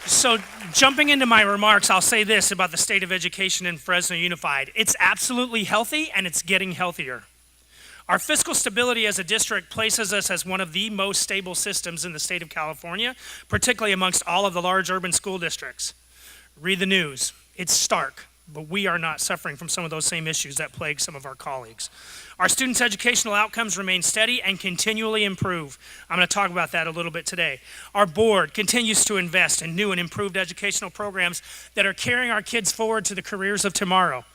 So jumping into my remarks, I'll say this about the state of education in Fresno Unified. It's absolutely healthy and it's getting healthier. Our fiscal stability as a district places us as one of the most stable systems in the state of California, particularly amongst all of the large urban school districts. Read the news. It's stark, but we are not suffering from some of those same issues that plague some of our colleagues. Our students' educational outcomes remain steady and continually improve. I'm going to talk about that a little bit today. Our board continues to invest in new and improved educational programs that are carrying our kids forward to the careers of tomorrow.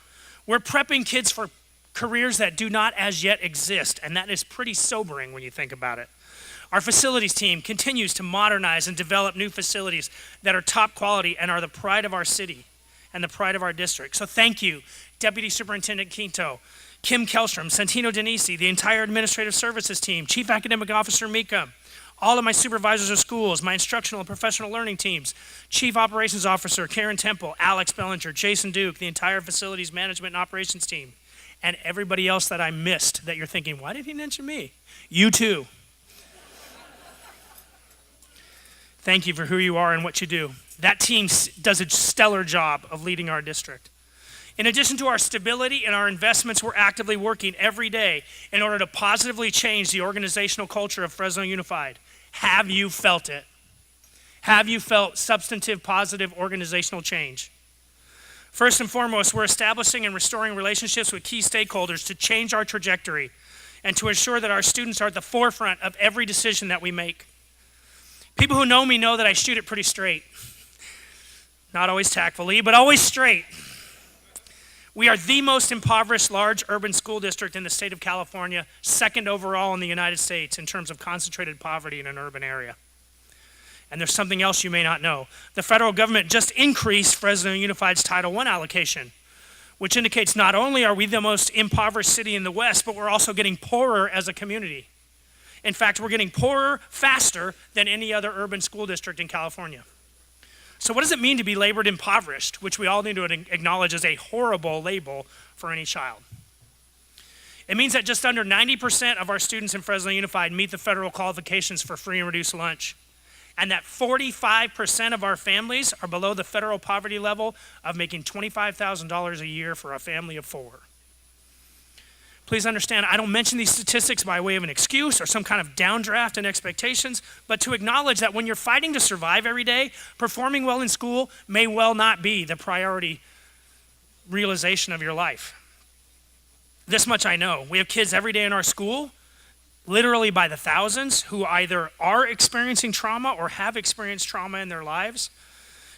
We're prepping kids for careers that do not as yet exist, and that is pretty sobering when you think about it. Our facilities team continues to modernize and develop new facilities that are top quality and are the pride of our city and the pride of our district. So thank you, Deputy Superintendent Quinto, Kim Kelstrom, Santino Denisi, the entire administrative services team, Chief Academic Officer Mika, all of my supervisors of schools, my instructional and professional learning teams, Chief Operations Officer Karen Temple, Alex Bellinger, Jason Duke, the entire facilities management and operations team, and everybody else that I missed that you're thinking, why did he mention me? You too. Thank you for who you are and what you do. That team does a stellar job of leading our district. In addition to our stability and our investments, we're actively working every day in order to positively change the organizational culture of Fresno Unified. Have you felt it? Have you felt substantive, positive organizational change? First and foremost, we're establishing and restoring relationships with key stakeholders to change our trajectory and to ensure that our students are at the forefront of every decision that we make. People who know me know that I shoot it pretty straight. Not always tactfully, but always straight. We are the most impoverished large urban school district in the state of California, second overall in the United States in terms of concentrated poverty in an urban area. And there's something else you may not know. The federal government just increased Fresno Unified's Title I allocation, which indicates not only are we the most impoverished city in the West, but we're also getting poorer as a community. In fact, we're getting poorer faster than any other urban school district in California. So what does it mean to be labored impoverished, which we all need to acknowledge as a horrible label for any child? It means that just under 90% of our students in Fresno Unified meet the federal qualifications for free and reduced lunch, and that 45% of our families are below the federal poverty level of making $25,000 a year for a family of 4. Please understand, I don't mention these statistics by way of an excuse or some kind of downdraft in expectations, but to acknowledge that when you're fighting to survive every day, performing well in school may well not be the priority realization of your life. This much I know. We have kids every day in our school, literally by the thousands, who either are experiencing trauma or have experienced trauma in their lives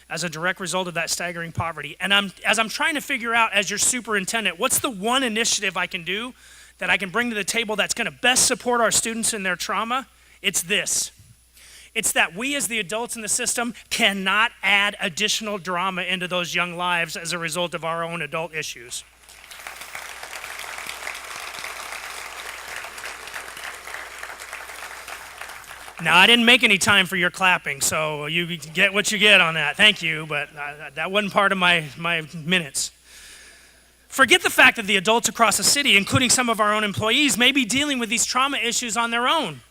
as a direct result of that staggering poverty. And as I'm trying to figure out as your superintendent, what's the one initiative I can do that I can bring to the table that's gonna best support our students in their trauma? It's this. It's that we as the adults in the system cannot add additional drama into those young lives as a result of our own adult issues. Now, I didn't make any time for your clapping, so you get what you get on that. Thank you, but that wasn't part of my minutes. Forget the fact that the adults across the city, including some of our own employees, may be dealing with these trauma issues on their own.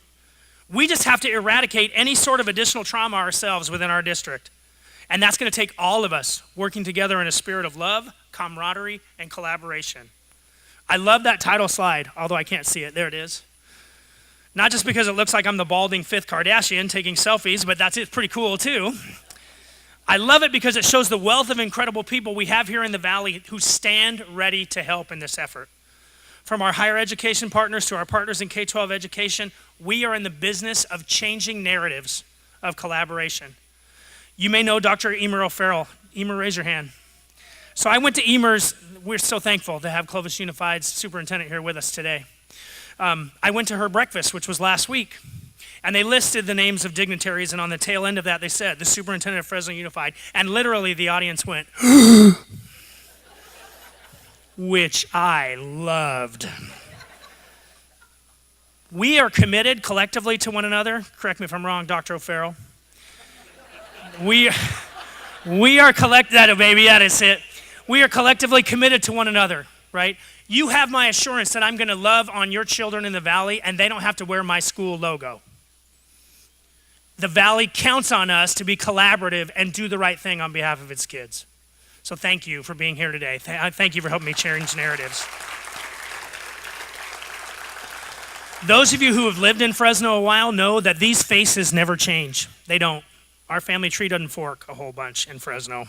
We just have to eradicate any sort of additional trauma ourselves within our district. And that's gonna take all of us working together in a spirit of love, camaraderie, and collaboration. I love that title slide, although I can't see it. There it is. Not just because it looks like I'm the balding 5th Kardashian taking selfies, but it's pretty cool too. I love it because it shows the wealth of incredible people we have here in the Valley who stand ready to help in this effort. From our higher education partners to our partners in K-12 education, we are in the business of changing narratives of collaboration. You may know Dr. Emer O'Farrell. Emer, raise your hand. So I went to Emer's. We're so thankful to have Clovis Unified's superintendent here with us today. I went to her breakfast, which was last week, and they listed the names of dignitaries, and on the tail end of that, they said, the superintendent of Fresno Unified, and literally the audience went, which I loved. We are committed collectively to one another. Correct me if I'm wrong, Dr. O'Farrell. We are that baby, that is it. We are collectively committed to one another, right? You have my assurance that I'm gonna love on your children in the Valley and they don't have to wear my school logo. The Valley counts on us to be collaborative and do the right thing on behalf of its kids. So thank you for being here today. Thank you for helping me change narratives. Those of you who have lived in Fresno a while know that these faces never change. They don't. Our family tree doesn't fork a whole bunch in Fresno.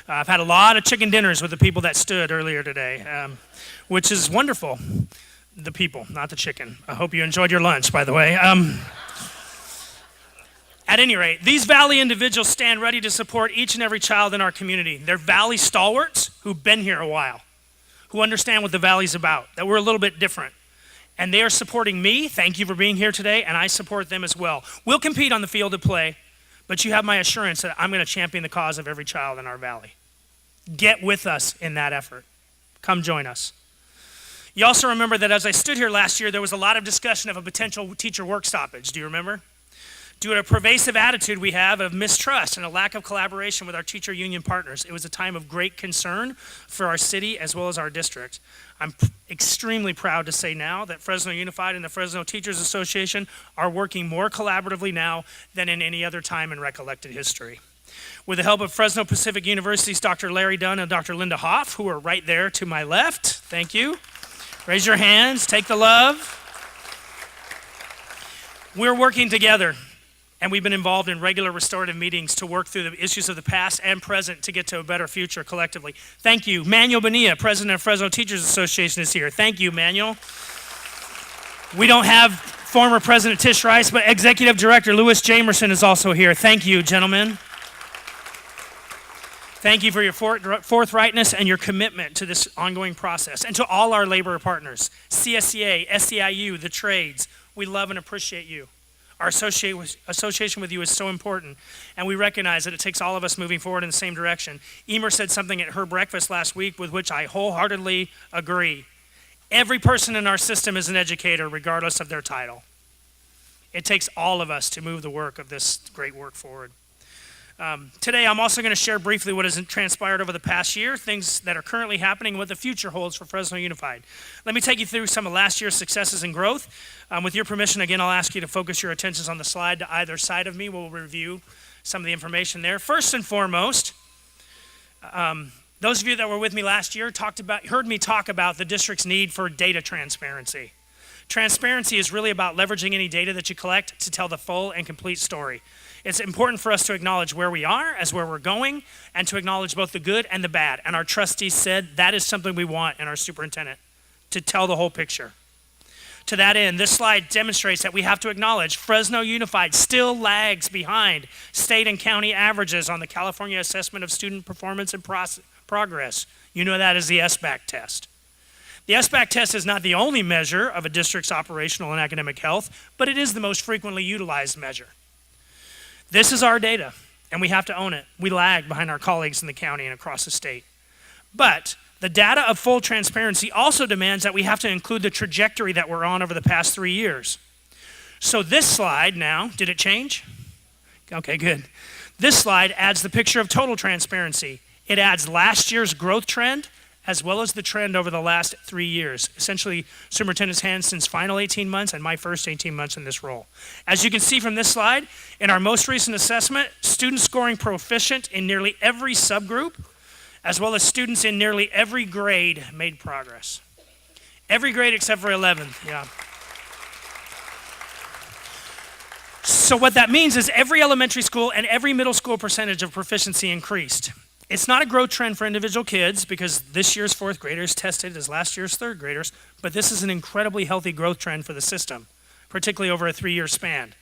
I've had a lot of chicken dinners with the people that stood earlier today, which is wonderful. The people, not the chicken. I hope you enjoyed your lunch, by the way. At any rate, these Valley individuals stand ready to support each and every child in our community. They're Valley stalwarts who've been here a while, who understand what the Valley's about, that we're a little bit different. And they are supporting me. Thank you for being here today, and I support them as well. We'll compete on the field of play, but you have my assurance that I'm going to champion the cause of every child in our Valley. Get with us in that effort. Come join us. You also remember that as I stood here last year, there was a lot of discussion of a potential teacher work stoppage. Do you remember? Due to a pervasive attitude we have of mistrust and a lack of collaboration with our teacher union partners, it was a time of great concern for our city as well as our district. I'm extremely proud to say now that Fresno Unified and the Fresno Teachers Association are working more collaboratively now than in any other time in recollected history. With the help of Fresno Pacific University's Dr. Larry Dunn and Dr. Linda Hoff, who are right there to my left, thank you. Raise your hands, take the love. We're working together, and we've been involved in regular restorative meetings to work through the issues of the past and present to get to a better future collectively. Thank you. Manuel Bonilla, President of Fresno Teachers Association, is here. Thank you, Manuel. We don't have former President Tish Rice, but Executive Director Louis Jamerson is also here. Thank you, gentlemen. Thank you for your forthrightness and your commitment to this ongoing process, and to all our labor partners, CSCA, SEIU, the trades. We love and appreciate you. Our association with you is so important, and we recognize that it takes all of us moving forward in the same direction. Emer said something at her breakfast last week with which I wholeheartedly agree. Every person in our system is an educator, regardless of their title. It takes all of us to move the work of this great work forward. Today, I'm also going to share briefly what has transpired over the past year, things that are currently happening, and what the future holds for Fresno Unified. Let me take you through some of last year's successes and growth. With your permission, again, I'll ask you to focus your attentions on the slide to either side of me. We'll review some of the information there. First and foremost, those of you that were with me last year heard me talk about the district's need for data transparency. Transparency is really about leveraging any data that you collect to tell the full and complete story. It's important for us to acknowledge where we are as where we're going, and to acknowledge both the good and the bad. And our trustees said that is something we want in our superintendent, to tell the whole picture. To that end, this slide demonstrates that we have to acknowledge Fresno Unified still lags behind state and county averages on the California Assessment of Student Performance and Progress. You know that as the SBAC test. The SBAC test is not the only measure of a district's operational and academic health, but it is the most frequently utilized measure. This is our data, and we have to own it. We lag behind our colleagues in the county and across the state. But the data of full transparency also demands that we have to include the trajectory that we're on over the past 3 years. So this slide now, did it change? Okay, good. This slide adds the picture of total transparency. It adds last year's growth trend as well as the trend over the last 3 years. Essentially, Superintendent Hanson's final 18 months and my first 18 months in this role. As you can see from this slide, in our most recent assessment, students scoring proficient in nearly every subgroup, as well as students in nearly every grade, made progress. Every grade except for 11th, yeah. So what that means is every elementary school and every middle school percentage of proficiency increased. It's not a growth trend for individual kids because this year's fourth graders tested as last year's third graders, but this is an incredibly healthy growth trend for the system, particularly over a 3-year span.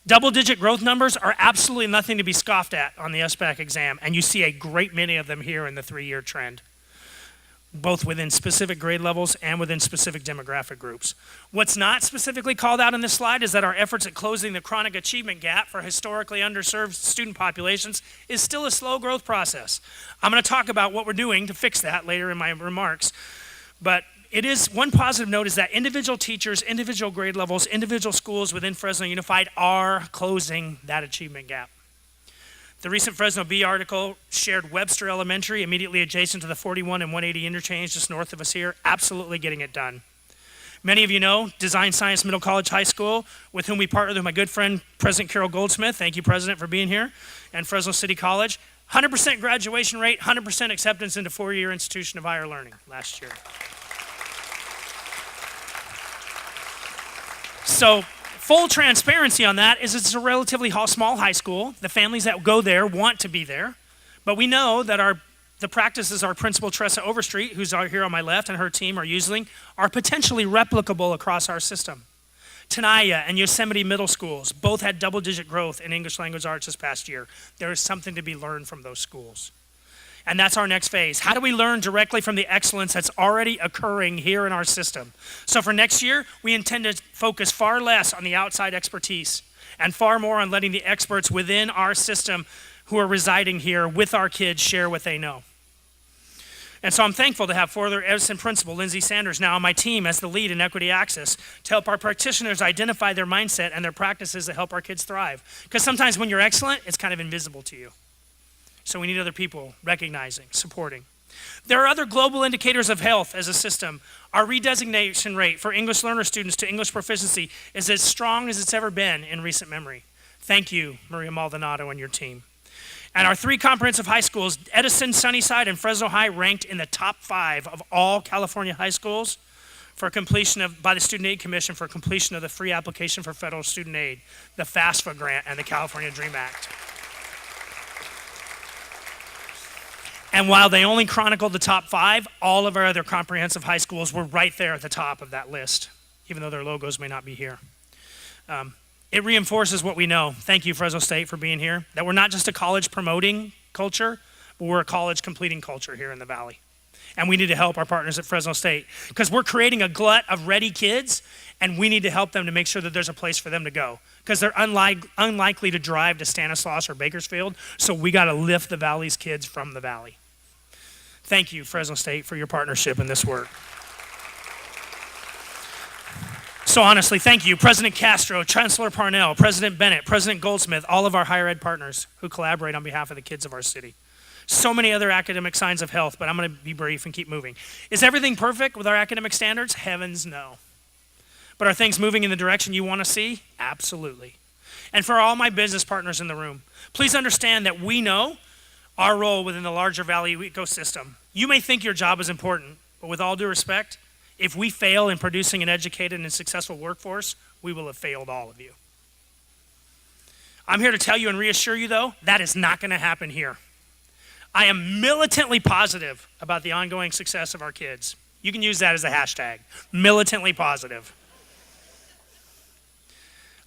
Double-digit growth numbers are absolutely nothing to be scoffed at on the SBAC exam, and you see a great many of them here in the 3-year trend, both within specific grade levels and within specific demographic groups. What's not specifically called out in this slide is that our efforts at closing the chronic achievement gap for historically underserved student populations is still a slow growth process. I'm going to talk about what we're doing to fix that later in my remarks, but it is one positive note is that individual teachers, individual grade levels, individual schools within Fresno Unified are closing that achievement gap. The recent Fresno Bee article shared Webster Elementary, immediately adjacent to the 41 and 180 interchange just north of us here, absolutely getting it done. Many of you know Design Science Middle College High School, with whom we partnered with my good friend, President Carol Goldsmith. Thank you, President, for being here. And Fresno City College. 100% graduation rate, 100% acceptance into four-year institution of higher learning last year. So full transparency on that is it's a relatively small high school. The families that go there want to be there. But we know that the practices our principal, Tressa Overstreet, who's here on my left, and her team are using, are potentially replicable across our system. Tenaya and Yosemite Middle Schools both had double-digit growth in English language arts this past year. There is something to be learned from those schools. And that's our next phase. How do we learn directly from the excellence that's already occurring here in our system? So for next year, we intend to focus far less on the outside expertise and far more on letting the experts within our system who are residing here with our kids share what they know. And so I'm thankful to have former Edison Principal Lindsay Sanders now on my team as the lead in Equity Access to help our practitioners identify their mindset and their practices to help our kids thrive. Because sometimes when you're excellent, it's kind of invisible to you. So we need other people recognizing, supporting. There are other global indicators of health as a system. Our redesignation rate for English learner students to English proficiency is as strong as it's ever been in recent memory. Thank you, Maria Maldonado and your team. And our three comprehensive high schools, Edison, Sunnyside, and Fresno High, ranked in the top 5 of all California high schools for completion by the Student Aid Commission for completion of the free application for federal student aid, the FAFSA grant, and the California Dream Act. And while they only chronicled the top 5, all of our other comprehensive high schools were right there at the top of that list, even though their logos may not be here. It reinforces what we know. Thank you, Fresno State, for being here. That we're not just a college promoting culture, but we're a college completing culture here in the Valley. And we need to help our partners at Fresno State because we're creating a glut of ready kids, and we need to help them to make sure that there's a place for them to go because they're unlikely to drive to Stanislaus or Bakersfield, so we got to lift the Valley's kids from the Valley. Thank you, Fresno State, for your partnership in this work. So honestly, thank you, President Castro, Chancellor Parnell, President Bennett, President Goldsmith, all of our higher ed partners who collaborate on behalf of the kids of our city. So many other academic signs of health, but I'm going to be brief and keep moving. Is everything perfect with our academic standards? Heavens no. But are things moving in the direction you want to see? Absolutely. And for all my business partners in the room, please understand that we know our role within the larger Valley ecosystem. You may think your job is important, but with all due respect, if we fail in producing an educated and successful workforce, we will have failed all of you. I'm here to tell you and reassure you, though, that is not going to happen here. I am militantly positive about the ongoing success of our kids. You can use that as a hashtag, militantly positive.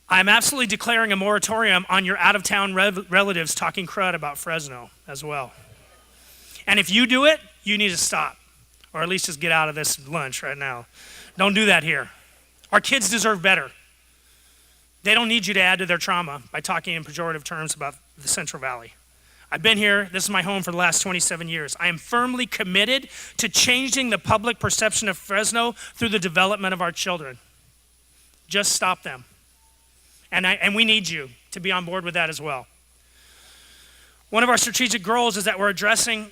I'm absolutely declaring a moratorium on your out-of-town relatives talking crud about Fresno as well. And if you do it, you need to stop. Or at least just get out of this lunch right now. Don't do that here. Our kids deserve better. They don't need you to add to their trauma by talking in pejorative terms about the Central Valley. I've been here, this is my home for the last 27 years. I am firmly committed to changing the public perception of Fresno through the development of our children. Just stop them. And we need you to be on board with that as well. One of our strategic goals is that we're addressing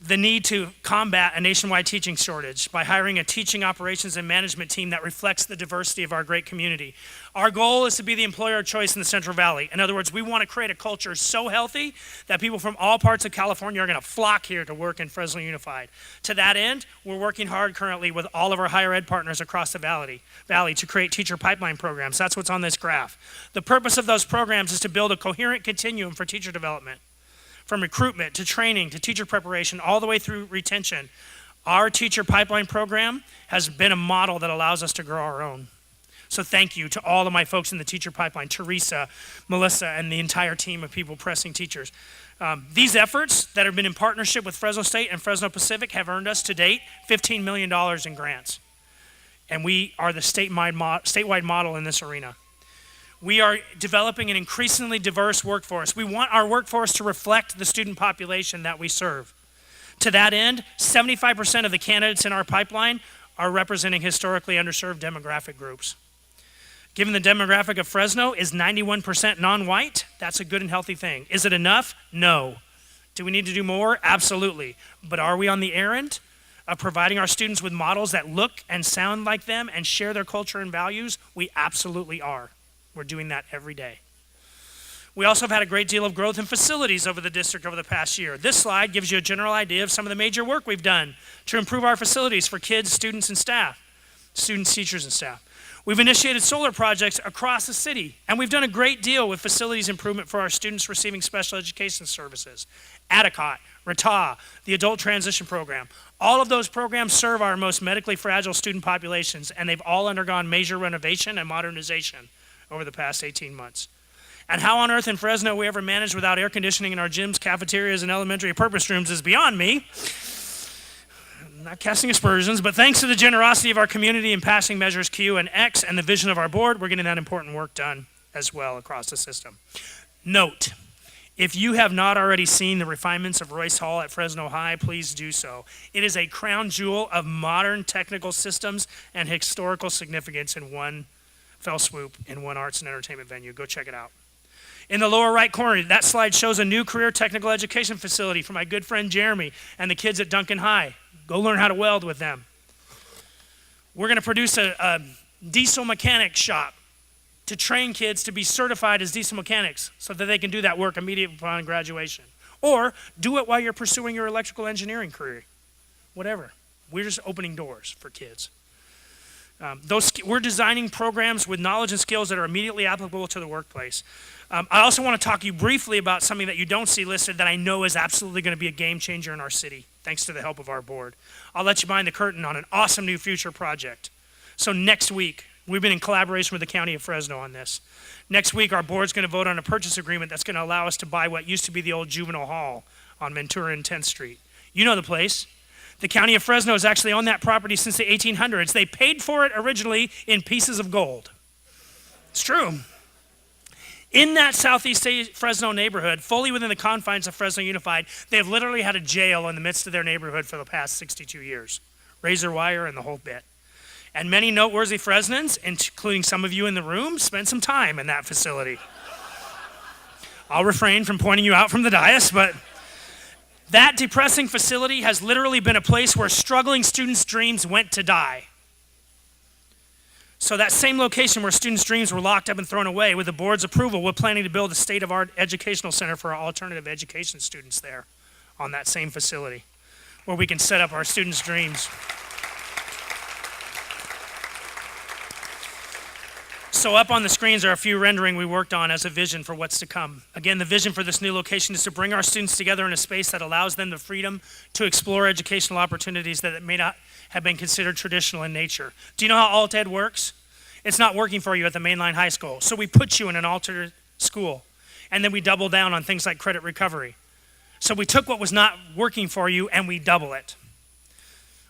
the need to combat a nationwide teaching shortage by hiring a teaching operations and management team that reflects the diversity of our great community. Our goal is to be the employer of choice in the Central Valley. In other words, we want to create a culture so healthy that people from all parts of California are going to flock here to work in Fresno Unified. To that end, we're working hard currently with all of our higher ed partners across the valley to create teacher pipeline programs. That's what's on this graph. The purpose of those programs is to build a coherent continuum for teacher development. From recruitment to training to teacher preparation, all the way through retention. Our teacher pipeline program has been a model that allows us to grow our own. So thank you to all of my folks in the teacher pipeline, Teresa, Melissa, and the entire team of people pressing teachers. These efforts that have been in partnership with Fresno State and Fresno Pacific have earned us to date $15 million in grants. And we are the statewide model in this arena. We are developing an increasingly diverse workforce. We want our workforce to reflect the student population that we serve. To that end, 75% of the candidates in our pipeline are representing historically underserved demographic groups. Given the demographic of Fresno is 91% non-white, that's a good and healthy thing. Is it enough? No. Do we need to do more? Absolutely. But are we on the errand of providing our students with models that look and sound like them and share their culture and values? We absolutely are. We're doing that every day. We also have had a great deal of growth in facilities over the district over the past year. This slide gives you a general idea of some of the major work we've done to improve our facilities for kids, students, and staff. Students, teachers, and staff. We've initiated solar projects across the city, and we've done a great deal with facilities improvement for our students receiving special education services. Addicott, RATA, the Adult Transition Program. All of those programs serve our most medically fragile student populations, and they've all undergone major renovation and modernization over the past 18 months. And how on earth in Fresno we ever managed without air conditioning in our gyms, cafeterias, and elementary purpose rooms is beyond me. I'm not casting aspersions, but thanks to the generosity of our community in passing measures Q and X and the vision of our board, we're getting that important work done as well across the system. Note, if you have not already seen the refinements of Royce Hall at Fresno High, please do so. It is a crown jewel of modern technical systems and historical significance in one fell swoop in one arts and entertainment venue. Go check it out. In the lower right corner, that slide shows a new career technical education facility for my good friend Jeremy and the kids at Duncan High. Go learn how to weld with them. We're going to produce a diesel mechanic shop to train kids to be certified as diesel mechanics so that they can do that work immediately upon graduation. Or do it while you're pursuing your electrical engineering career. Whatever. We're just opening doors for kids. We're designing programs with knowledge and skills that are immediately applicable to the workplace. I also want to talk to you briefly about something that you don't see listed that I know is absolutely going to be a game changer in our city, thanks to the help of our board. I'll let you behind the curtain on an awesome new future project. So next week, we've been in collaboration with the County of Fresno on this. Next week, our board's going to vote on a purchase agreement that's going to allow us to buy what used to be the old juvenile hall on Ventura and 10th Street. You know the place. The County of Fresno is actually on that property since the 1800s. They paid for it originally in pieces of gold. It's true. In that southeast Fresno neighborhood, fully within the confines of Fresno Unified, they have literally had a jail in the midst of their neighborhood for the past 62 years. Razor wire and the whole bit. And many noteworthy Fresnans, including some of you in the room, spent some time in that facility. I'll refrain from pointing you out from the dais, but that depressing facility has literally been a place where struggling students' dreams went to die. So that same location where students' dreams were locked up and thrown away, with the board's approval, we're planning to build a state-of-the-art educational center for our alternative education students there on that same facility, where we can set up our students' dreams. So up on the screens are a few rendering we worked on as a vision for what's to come. Again, the vision for this new location is to bring our students together in a space that allows them the freedom to explore educational opportunities that may not have been considered traditional in nature. Do you know how alt ed works? It's not working for you at the mainline high school. So we put you in an alternate school, and then we double down on things like credit recovery. So we took what was not working for you and we double it.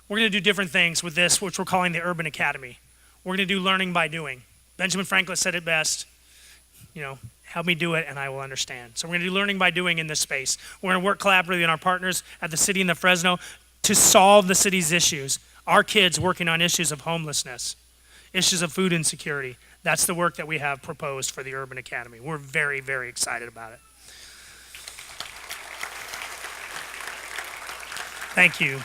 We're going to do different things with this, which we're calling the Urban Academy. We're going to do learning by doing. Benjamin Franklin said it best, help me do it and I will understand. So we're going to do learning by doing in this space. We're going to work collaboratively with our partners at the city and the Fresno to solve the city's issues. Our kids working on issues of homelessness, issues of food insecurity. That's the work that we have proposed for the Urban Academy. We're very, very excited about it. Thank you.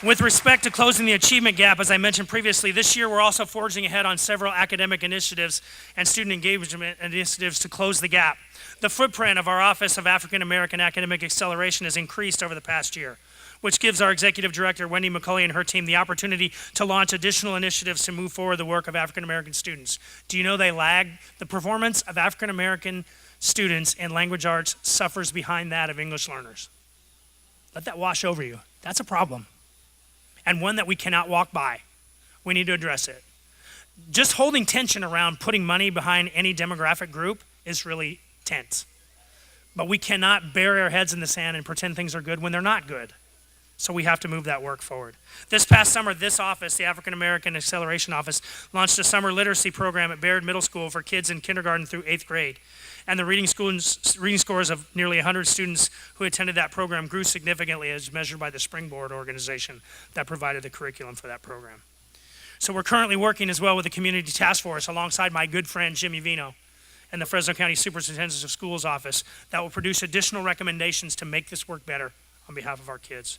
With respect to closing the achievement gap, as I mentioned previously, this year we're also forging ahead on several academic initiatives and student engagement initiatives to close the gap. The footprint of our Office of African American Academic Acceleration has increased over the past year, which gives our Executive Director, Wendy McCulley, and her team the opportunity to launch additional initiatives to move forward the work of African American students. Do you know they lag? The performance of African American students in language arts suffers behind that of English learners. Let that wash over you. That's a problem, and one that we cannot walk by. We need to address it. Just holding tension around putting money behind any demographic group is really tense. But we cannot bury our heads in the sand and pretend things are good when they're not good. So we have to move that work forward. This past summer, this office, the African American Acceleration Office, launched a summer literacy program at Baird Middle School for kids in kindergarten through 8th grade. And the reading scores of nearly 100 students who attended that program grew significantly as measured by the Springboard organization that provided the curriculum for that program. So we're currently working as well with the Community Task Force alongside my good friend Jimmy Vino and the Fresno County Superintendent of Schools Office that will produce additional recommendations to make this work better on behalf of our kids.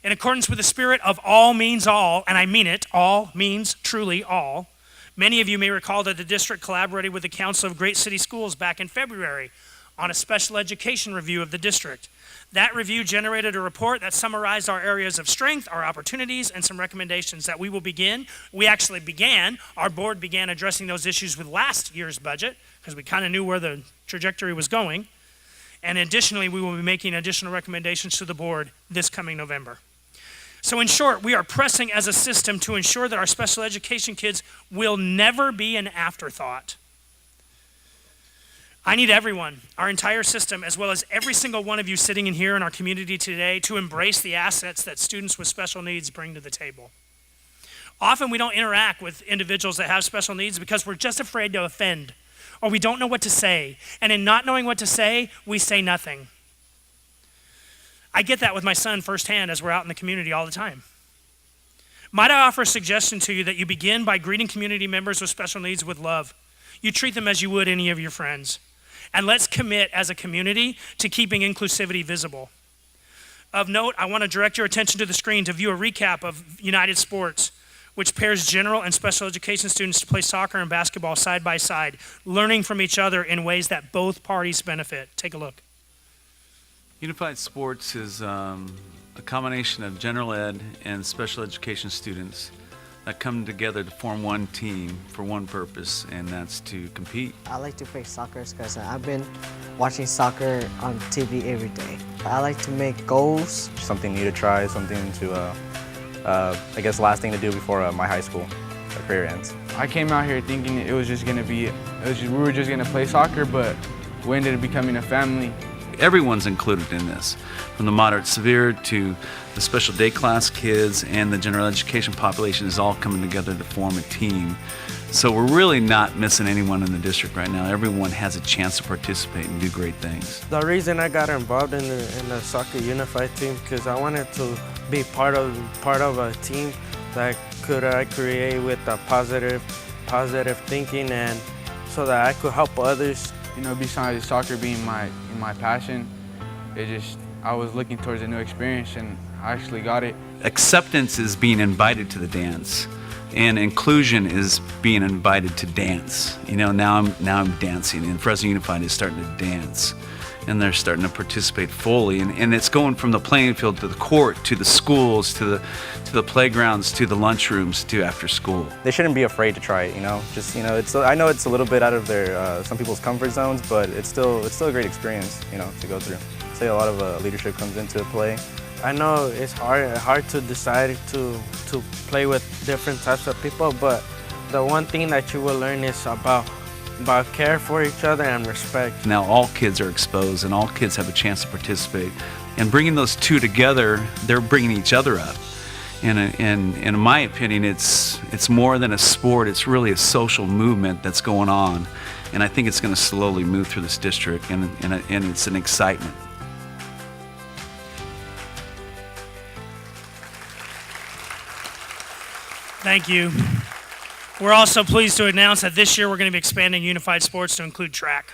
In accordance with the spirit of all means all, and I mean it, all means truly all, many of you may recall that the district collaborated with the Council of Great City Schools back in February on a special education review of the district. That review generated a report that summarized our areas of strength, our opportunities, and some recommendations that we will begin. Our board began addressing those issues with last year's budget because we kind of knew where the trajectory was going. And additionally, we will be making additional recommendations to the board this coming November. So in short, we are pressing as a system to ensure that our special education kids will never be an afterthought. I need everyone, our entire system, as well as every single one of you sitting in here in our community today to embrace the assets that students with special needs bring to the table. Often we don't interact with individuals that have special needs because we're just afraid to offend, or we don't know what to say. And in not knowing what to say, we say nothing. I get that with my son firsthand as we're out in the community all the time. Might I offer a suggestion to you that you begin by greeting community members with special needs with love. You treat them as you would any of your friends. And let's commit as a community to keeping inclusivity visible. Of note, I want to direct your attention to the screen to view a recap of United Sports, which pairs general and special education students to play soccer and basketball side by side, learning from each other in ways that both parties benefit. Take a look. Unified Sports is a combination of general ed and special education students that come together to form one team for one purpose, and that's to compete. I like to play soccer because I've been watching soccer on TV every day. I like to make goals. Something new to try, something to, I guess, last thing to do before my high school career ends. I came out here thinking it was just gonna be, we were just gonna play soccer, but we ended up becoming a family. Everyone's included in this, from the moderate severe to the special day class kids, and the general education population is all coming together to form a team. So we're really not missing anyone in the district right now. Everyone has a chance to participate and do great things. The reason I got involved in the Soccer Unified team because I wanted to be part of a team that I create with a positive thinking, and so that I could help others. You know, besides soccer being my passion, I was looking towards a new experience, and I actually got it. Acceptance is being invited to the dance, and inclusion is being invited to dance. You know, now I'm dancing, and Fresno Unified is starting to dance, and they're starting to participate fully, and it's going from the playing field to the court, to the schools, to the playgrounds, to the lunchrooms, to after school. They shouldn't be afraid to try it, you know. I know it's a little bit out of their some people's comfort zones, but it's still a great experience, you know, to go through. Say a lot of leadership comes into play. I know it's hard to decide to play with different types of people, but the one thing that you will learn is about care for each other and respect. Now all kids are exposed, and all kids have a chance to participate. And bringing those two together, they're bringing each other up. And in my opinion, it's more than a sport. It's really a social movement that's going on, and I think it's going to slowly move through this district, and it's an excitement. Thank you. We're also pleased to announce that this year we're going to be expanding Unified Sports to include track.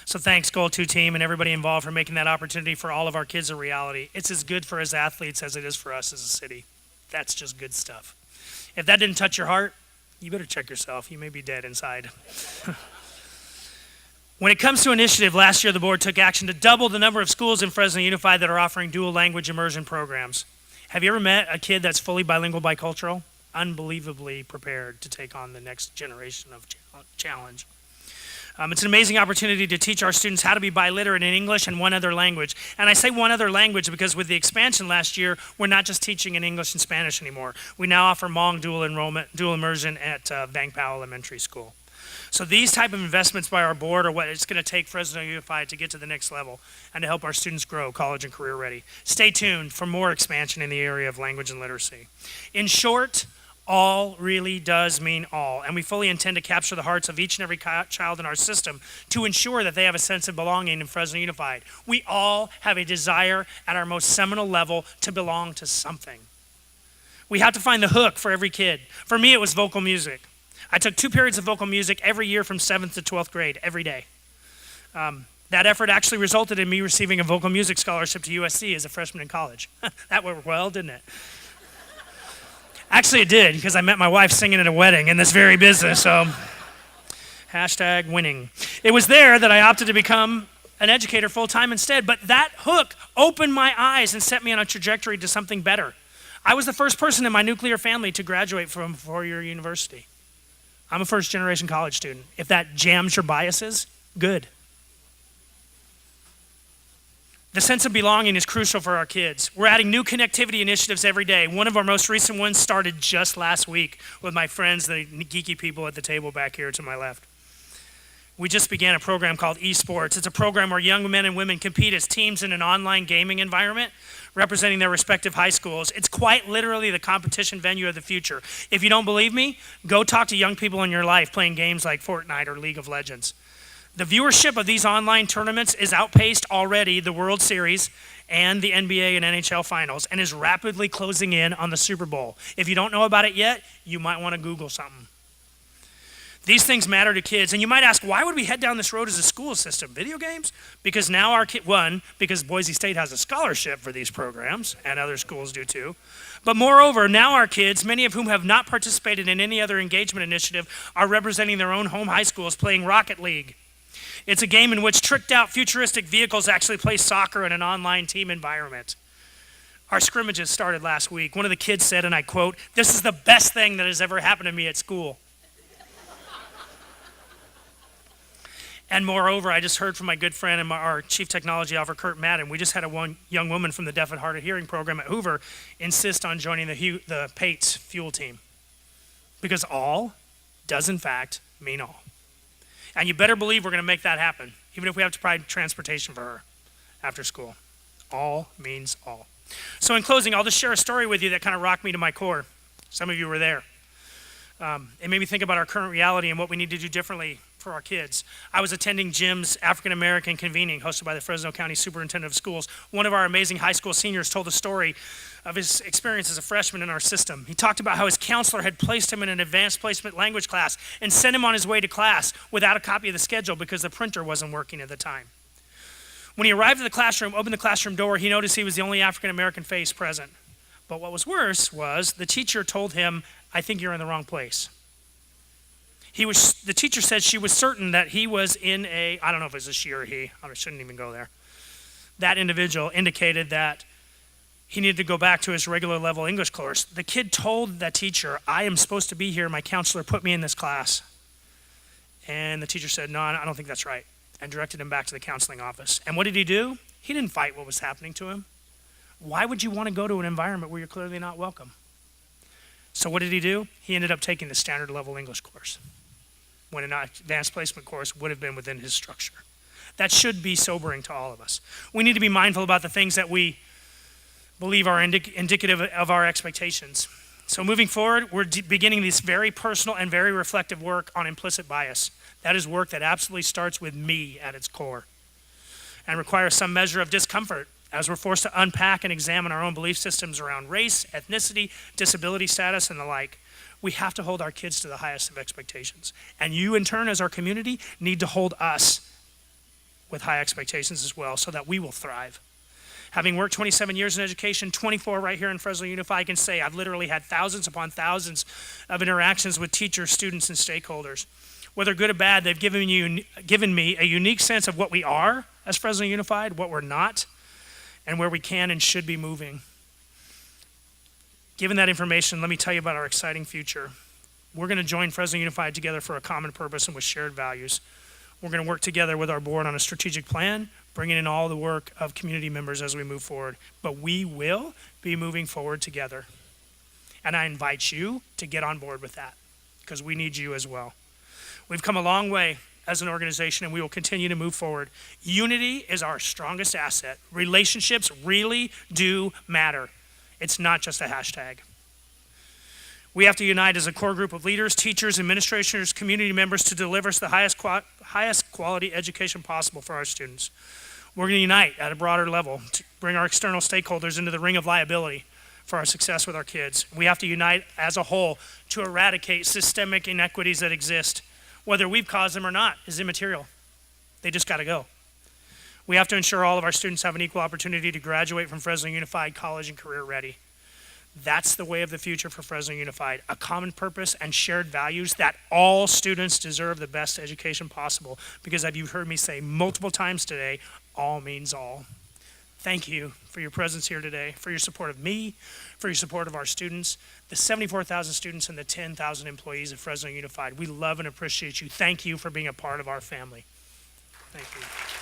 So thanks, Goal 2 team, and everybody involved for making that opportunity for all of our kids a reality. It's as good for us athletes as it is for us as a city. That's just good stuff. If that didn't touch your heart, you better check yourself. You may be dead inside. When it comes to initiative, last year the board took action to double the number of schools in Fresno Unified that are offering dual language immersion programs. Have you ever met a kid that's fully bilingual, bicultural? Unbelievably prepared to take on the next generation of challenge. It's an amazing opportunity to teach our students how to be biliterate in English and one other language. And I say one other language because with the expansion last year, we're not just teaching in English and Spanish anymore. We now offer Hmong dual immersion at Vang Pao Elementary School. So these type of investments by our board are what it's going to take Fresno Unified to get to the next level and to help our students grow college and career ready. Stay tuned for more expansion in the area of language and literacy. In short, all really does mean all, and we fully intend to capture the hearts of each and every child in our system to ensure that they have a sense of belonging in Fresno Unified. We all have a desire at our most seminal level to belong to something. We have to find the hook for every kid. For me, it was vocal music. I took 2 periods of vocal music every year from 7th to 12th grade, every day. That effort actually resulted in me receiving a vocal music scholarship to USC as a freshman in college. That went well, didn't it? Actually, it did, because I met my wife singing at a wedding in this very business, so hashtag winning. It was there that I opted to become an educator full-time instead, but that hook opened my eyes and set me on a trajectory to something better. I was the first person in my nuclear family to graduate from a four-year university. I'm a first-generation college student. If that jams your biases, good. The sense of belonging is crucial for our kids. We're adding new connectivity initiatives every day. One of our most recent ones started just last week with my friends, the geeky people at the table back here to my left. We just began a program called Esports. It's a program where young men and women compete as teams in an online gaming environment, representing their respective high schools. It's quite literally the competition venue of the future. If you don't believe me, go talk to young people in your life playing games like Fortnite or League of Legends. The viewership of these online tournaments is outpaced already the World Series and the NBA and NHL finals, and is rapidly closing in on the Super Bowl. If you don't know about it yet, you might want to Google something. These things matter to kids, and you might ask, why would we head down this road as a school system? Video games? Because now our because Boise State has a scholarship for these programs, and other schools do too. But moreover, now our kids, many of whom have not participated in any other engagement initiative, are representing their own home high schools playing Rocket League. It's a game in which tricked out futuristic vehicles actually play soccer in an online team environment. Our scrimmages started last week. One of the kids said, and I quote, "This is the best thing that has ever happened to me at school." And moreover, I just heard from my good friend and our chief technology officer, Kurt Madden. We just had a young woman from the Deaf and Hard of Hearing program at Hoover insist on joining the PATES fuel team. Because all does in fact mean all. And you better believe we're going to make that happen, even if we have to provide transportation for her after school. All means all. So in closing, I'll just share a story with you that kind of rocked me to my core. Some of you were there. It made me think about our current reality and what we need to do differently for our kids. I was attending Jim's African American convening hosted by the Fresno County Superintendent of Schools. One of our amazing high school seniors told a story of his experience as a freshman in our system. He talked about how his counselor had placed him in an advanced placement language class and sent him on his way to class without a copy of the schedule because the printer wasn't working at the time. When he arrived at the classroom, opened the classroom door, he noticed he was the only African American face present. But what was worse was the teacher told him, "I think you're in the wrong place." The teacher said she was certain that he was in I don't know if it was a she or he, I shouldn't even go there. That individual indicated that he needed to go back to his regular level English course. The kid told that teacher, "I am supposed to be here, my counselor put me in this class." And the teacher said, "No, I don't think that's right," and directed him back to the counseling office. And what did he do? He didn't fight what was happening to him. Why would you want to go to an environment where you're clearly not welcome? So what did he do? He ended up taking the standard level English course, when an advanced placement course would have been within his structure. That should be sobering to all of us. We need to be mindful about the things that we believe are indicative of our expectations. So moving forward, we're beginning this very personal and very reflective work on implicit bias. That is work that absolutely starts with me at its core and requires some measure of discomfort as we're forced to unpack and examine our own belief systems around race, ethnicity, disability status, and the like. We have to hold our kids to the highest of expectations. And you, in turn, as our community, need to hold us with high expectations as well so that we will thrive. Having worked 27 years in education, 24 right here in Fresno Unified, I can say I've literally had thousands upon thousands of interactions with teachers, students, and stakeholders. Whether good or bad, they've given me a unique sense of what we are as Fresno Unified, what we're not, and where we can and should be moving. Given that information, let me tell you about our exciting future. We're going to join Fresno Unified together for a common purpose and with shared values. We're going to work together with our board on a strategic plan, bringing in all the work of community members as we move forward. But we will be moving forward together. And I invite you to get on board with that, because we need you as well. We've come a long way as an organization, and we will continue to move forward. Unity is our strongest asset. Relationships really do matter. It's not just a hashtag. We have to unite as a core group of leaders, teachers, administrators, community members to deliver us the highest quality education possible for our students. We're going to unite at a broader level to bring our external stakeholders into the ring of liability for our success with our kids. We have to unite as a whole to eradicate systemic inequities that exist. Whether we've caused them or not is immaterial. They just got to go. We have to ensure all of our students have an equal opportunity to graduate from Fresno Unified college and career ready. That's the way of the future for Fresno Unified, a common purpose and shared values that all students deserve the best education possible, because as you've heard me say multiple times today, all means all. Thank you for your presence here today, for your support of me, for your support of our students, the 74,000 students and the 10,000 employees of Fresno Unified. We love and appreciate you. Thank you for being a part of our family. Thank you.